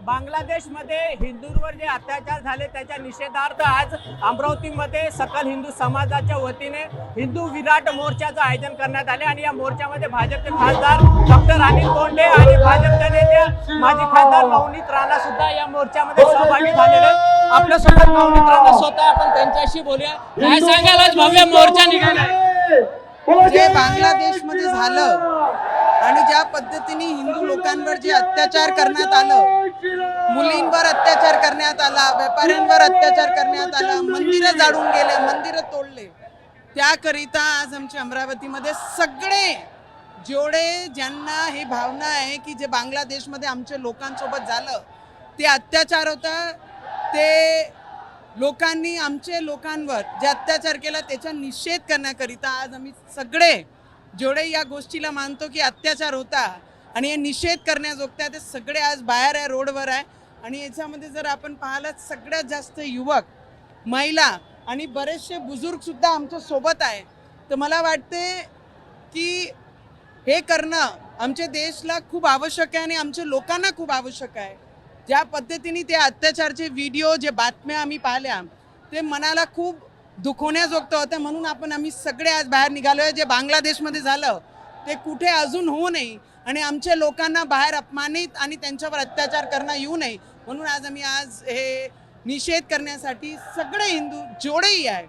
बांगलादेशमध्ये हिंदूंवर जे अत्याचार झाले त्याच्या निषेधार्थ आज अमरावतीमध्ये सकल हिंदू समाजाच्या वतीने हिंदू विराट मोर्चाचं आयोजन करण्यात आले आणि या मोर्चामध्ये भाजपचे खासदार डॉक्टर अनिल बोंडे आणि भाजपच्या नेत्या माजी खासदार नवनीत राणा सुद्धा या मोर्चामध्ये सहभागी झालेले. आपल्या सोबत नवनीत राणा स्वतः, आपण त्यांच्याशी बोलूया. काय सांगाल, आज भव्य मोर्चा निघालाय? जे बांगलादेशमध्ये झालं आणि ज्या पद्धतीने हिंदू लोकांवर जे अत्याचार करण्यात आलं, मुलींवर अत्याचार करण्यात आला, व्यापाऱ्यांवर अत्याचार करण्यात आला, मंदिरं जाळून गेले, मंदिरं तोडले, त्याकरिता आज आमच्या अमरावतीमध्ये सगळे जेवढे ज्यांना ही भावना आहे की जे बांगलादेशमध्ये आमच्या लोकांसोबत झालं ते अत्याचार होता, ते लोकांनी आमचे लोकांवर जे अत्याचार केला त्याचा निषेध करण्याकरिता आज आम्ही सगळे जेवढे या गोष्टीला मानतो की अत्याचार होता आणि हे निषेध करण्याजोगता ते सगळे आज बाहेर आहे, रोडवर आहे. आणि याच्यामध्ये जर आपण पाहिलं सगळ्यात जास्त युवक, महिला आणि बरेचसे बुजुर्ग सुद्धा आमच्या सोबत आहे. तर मला वाटते की हे करणं आमच्या देशाला खूप आवश्यक आहे आणि आमच्या लोकांना खूप आवश्यक आहे. ज्या पद्धतीने ते अत्याचारचे व्हिडिओ, जे बातम्या आम्ही पाहिल्या ते मनाला खूप दुखवण्याजोगतं होतं. म्हणून आम्ही सगळे आज बाहेर निघालो आहे. जे बांगलादेशमध्ये झालं ते कुठे अजून होऊ नये आणि आमच्या लोकांना बाहेर अपमानित आणि त्यांच्यावर अत्याचार करणं येऊ नये, म्हणून आम्ही आज हे निषेध करण्यासाठी सगळे हिंदू जेवढेही आहे,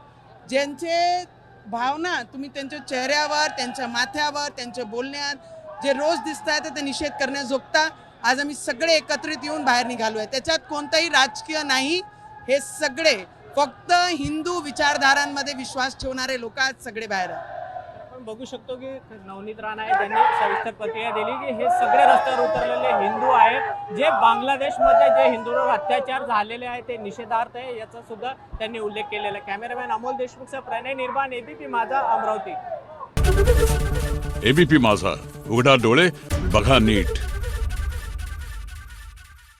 ज्यांचे भावना तुम्ही त्यांच्या चेहऱ्यावर, त्यांच्या माथ्यावर, त्यांच्या बोलण्यात जे रोज दिसत आहे ते निषेध करण्याजोगता आज आम्ही सगळे एकत्रित येऊन बाहेर निघालो आहे. त्याच्यात कोणताही राजकीय नाही, हे सगळे फक्त हिंदू विचारधारांमध्ये विश्वास ठेवणारे लोक आज सगळे बाहेर आहेत. आपण बघू शकतो की नवनीत राणा आहे, त्यांनी सविस्तर प्रतिक्रिया दिली की हे सगळे रस्त्यावर उतरलेले हिंदू आहेत, जे बांगलादेशमध्ये जे हिंदूंवर अत्याचार झालेले आहे ते निषेधार्थ आहे, याचा सुद्धा त्यांनी उल्लेख केलेला आहे. कॅमेरामॅन अमोल देशमुखचा प्रणय निर्माण, एबीपी माझा, अमरावती. एबीपी माझा, उघडा डोळे बघा नीट.